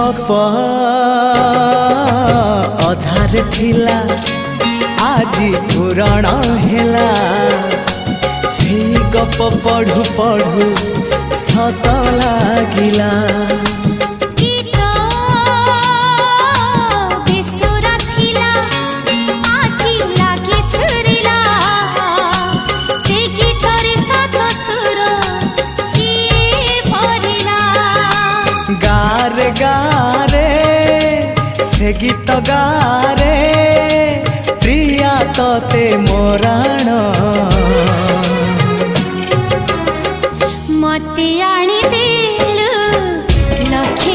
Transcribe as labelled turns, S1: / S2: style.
S1: गप अधार थिला आजी पुराण हेला से गप पढ़ु पढ़ु सत लागिला गारे गारे से गीत गारे प्रिया तोते मोराण
S2: मते आनी दिलु लक्ष